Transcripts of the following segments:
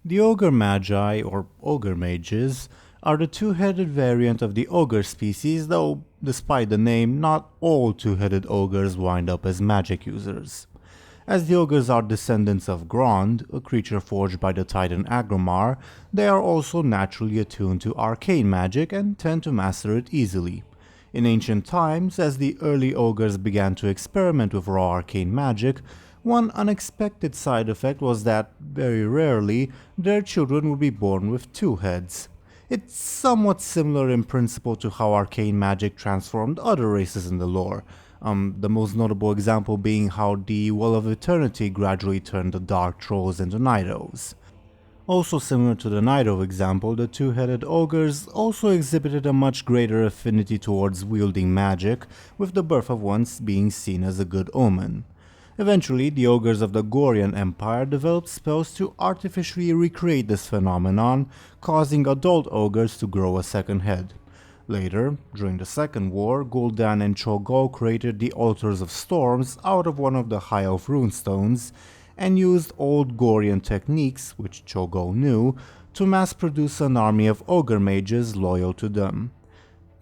The Ogre Magi, or Ogre Mages, are the two-headed variant of the ogre species, though, despite the name, not all two-headed ogres wind up as magic users. As the ogres are descendants of Grond, a creature forged by the titan Agromar, they are also naturally attuned to arcane magic and tend to master it easily. In ancient times, as the early ogres began to experiment with raw arcane magic, one unexpected side effect was that, very rarely, their children would be born with two heads. It's somewhat similar in principle to how arcane magic transformed other races in the lore, the most notable example being how the Well of Eternity gradually turned the Dark Trolls into Night Elves. Also similar to the Night Elf example, the two-headed ogres also exhibited a much greater affinity towards wielding magic, with the birth of one being seen as a good omen. Eventually, the ogres of the Goryeo Empire developed spells to artificially recreate this phenomenon, causing adult ogres to grow a second head. Later, during the Second War, Gul'dan and Cho'gall created the Altars of Storms out of one of the High Elf runestones, and used old Goryeo techniques, which Cho'gall knew, to mass-produce an army of Ogre Mages loyal to them.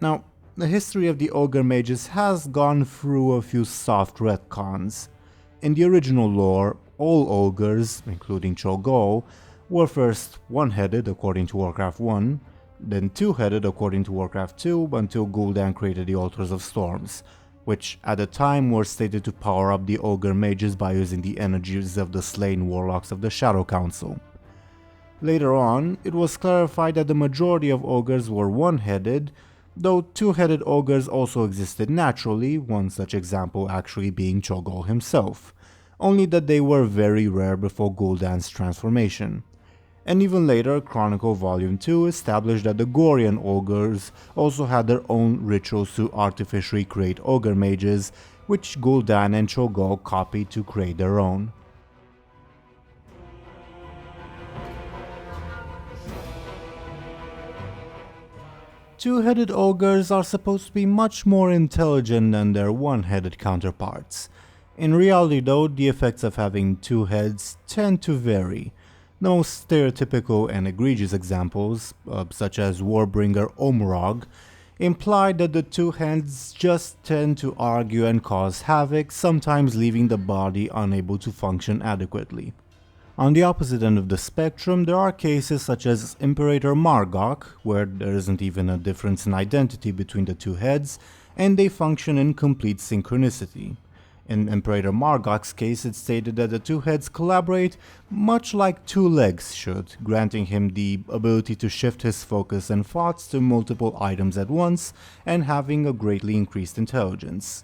Now, the history of the Ogre Mages has gone through a few soft retcons. In the original lore, all ogres, including Cho'gall, were first one-headed according to Warcraft 1, then two-headed according to Warcraft 2 until Gul'dan created the Altars of Storms, which at the time were stated to power up the Ogre Mages by using the energies of the slain warlocks of the Shadow Council. Later on, it was clarified that the majority of ogres were one-headed, though two-headed ogres also existed naturally, one such example actually being Cho'gall himself, only that they were very rare before Gul'dan's transformation. And even later, Chronicle Volume 2 established that the Goryeo ogres also had their own rituals to artificially create ogre mages, which Gul'dan and Cho'gall copied to create their own. Two-headed ogres are supposed to be much more intelligent than their one-headed counterparts. In reality though, the effects of having two heads tend to vary. The most stereotypical and egregious examples, such as Warbringer Omrog, imply that the two heads just tend to argue and cause havoc, sometimes leaving the body unable to function adequately. On the opposite end of the spectrum, there are cases such as Imperator Margok, where there isn't even a difference in identity between the two heads, and they function in complete synchronicity. In Imperator Margok's case, it's stated that the two heads collaborate much like two legs should, granting him the ability to shift his focus and thoughts to multiple items at once, and having a greatly increased intelligence.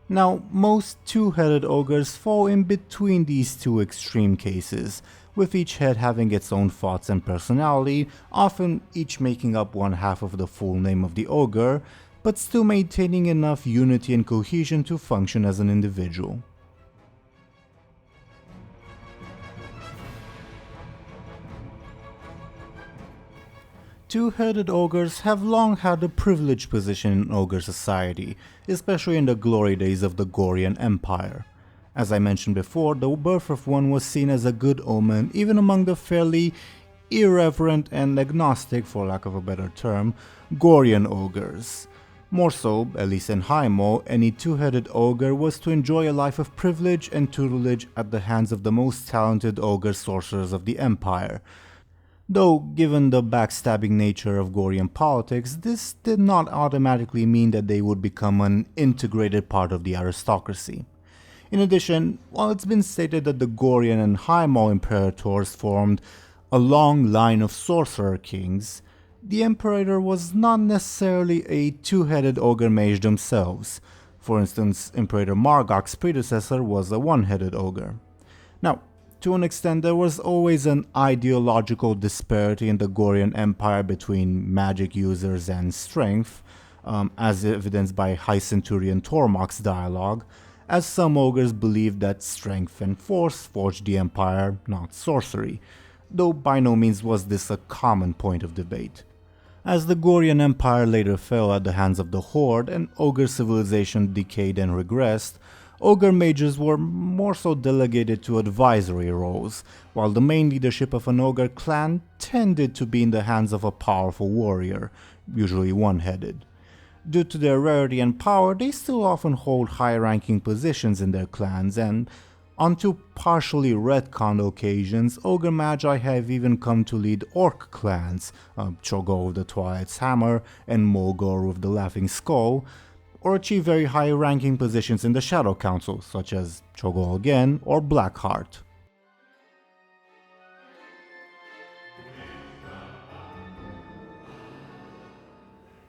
Now, most two-headed ogres fall in between these two extreme cases, with each head having its own thoughts and personality, often each making up one half of the full name of the ogre, but still maintaining enough unity and cohesion to function as an individual. Two-headed ogres have long had a privileged position in ogre society, especially in the glory days of the Goryeo Empire. As I mentioned before, the birth of one was seen as a good omen even among the fairly irreverent and agnostic, for lack of a better term, Goryeo ogres. More so, at least in Hymo, any two-headed ogre was to enjoy a life of privilege and tutelage at the hands of the most talented ogre sorcerers of the empire. Though, given the backstabbing nature of Goryeo politics, this did not automatically mean that they would become an integrated part of the aristocracy. In addition, while it's been stated that the Goryeo and Hymo imperators formed a long line of sorcerer kings, the Imperator was not necessarily a two-headed ogre mage themselves. For instance, Imperator Margok's predecessor was a one-headed ogre. Now, to an extent, there was always an ideological disparity in the Goryeo Empire between magic users and strength, as evidenced by High Centurion Tormach's dialogue, as some ogres believed that strength and force forged the empire, not sorcery, though by no means was this a common point of debate. As the Goryeo Empire later fell at the hands of the Horde and ogre civilization decayed and regressed, Ogre mages were more so delegated to advisory roles, while the main leadership of an ogre clan tended to be in the hands of a powerful warrior, usually one-headed. Due to their rarity and power, they still often hold high-ranking positions in their clans, and on two partially retconned occasions, Ogre Magi have even come to lead orc clans, Cho'gall with the Twilight's Hammer and Mulgore with the Laughing Skull, or achieve very high-ranking positions in the Shadow Council, such as Cho'gall again or Blackheart.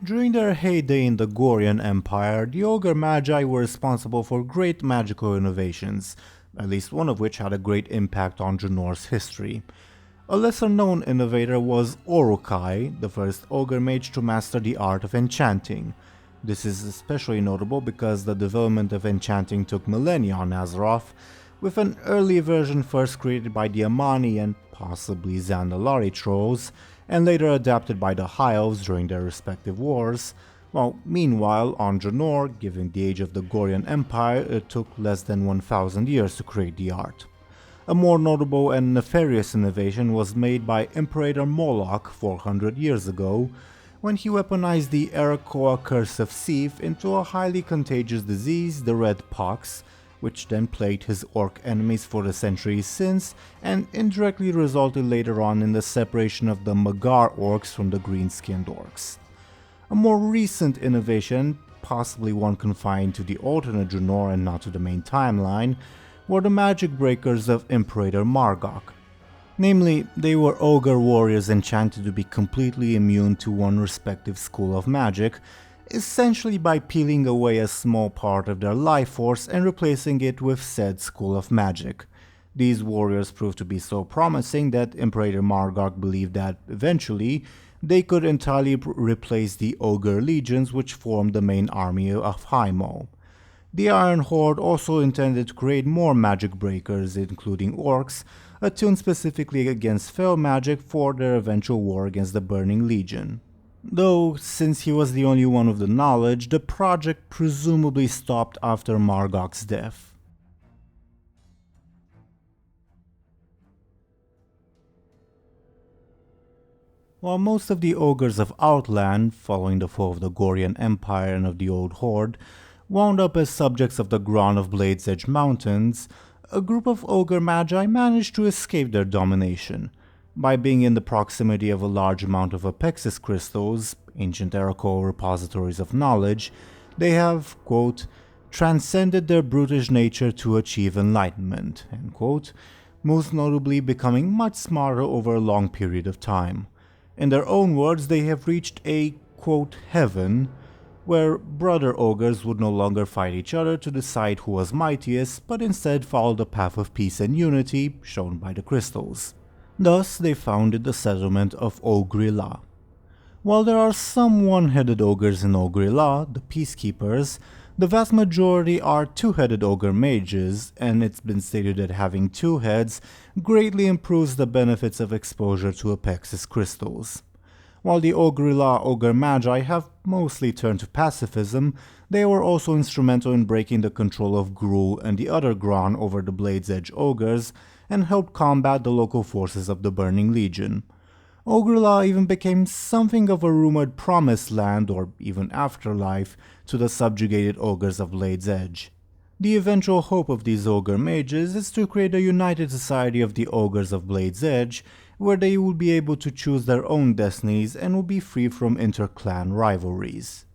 During their heyday in the Goryeo Empire, the Ogre Magi were responsible for great magical innovations, at least one of which had a great impact on Draenor's history. A lesser-known innovator was Oru'kai, the first Ogre Mage to master the art of enchanting. This is especially notable because the development of enchanting took millennia on Azeroth, with an early version first created by the Amani and possibly Zandalari trolls, and later adapted by the High Elves during their respective wars, while meanwhile on Draenor, given the age of the Goryeo Empire, it took less than 1000 years to create the art. A more notable and nefarious innovation was made by Imperator Moloch 400 years ago, when he weaponized the Arakoa Curse of Seath into a highly contagious disease, the Red Pox, which then plagued his orc enemies for the centuries since, and indirectly resulted later on in the separation of the Magar orcs from the green-skinned orcs. A more recent innovation, possibly one confined to the alternate Draenor and not to the main timeline, were the magic breakers of Imperator Margok. Namely, they were ogre warriors enchanted to be completely immune to one respective school of magic, essentially by peeling away a small part of their life force and replacing it with said school of magic. These warriors proved to be so promising that Imperator Margok believed that, eventually, they could entirely replace the Ogre legions which formed the main army of Hymo. The Iron Horde also intended to create more magic breakers, including orcs, attuned specifically against fell magic for their eventual war against the Burning Legion. Though, since he was the only one with the knowledge, the project presumably stopped after Margok's death. While most of the ogres of Outland, following the fall of the Goryeo Empire and of the Old Horde, wound up as subjects of the Gron of Blade's Edge Mountains, a group of Ogre Magi managed to escape their domination. By being in the proximity of a large amount of Apexis crystals, ancient Arakoa repositories of knowledge, they have, quote, transcended their brutish nature to achieve enlightenment, end quote, most notably becoming much smarter over a long period of time. In their own words, they have reached a, quote, heaven, where brother ogres would no longer fight each other to decide who was mightiest, but instead follow the path of peace and unity shown by the crystals. Thus, they founded the settlement of Ogri'la. While there are some one-headed ogres in Ogri'la, the Peacekeepers, the vast majority are two-headed ogre mages, and it's been stated that having two heads greatly improves the benefits of exposure to Apexis crystals. While the Ogri'la Ogre Magi have mostly turned to pacifism, they were also instrumental in breaking the control of Gruul and the other Gron over the Blade's Edge ogres, and helped combat the local forces of the Burning Legion. Ogri'la even became something of a rumored promised land or even afterlife to the subjugated ogres of Blade's Edge. The eventual hope of these ogre mages is to create a united society of the ogres of Blade's Edge, where they will be able to choose their own destinies and will be free from inter-clan rivalries.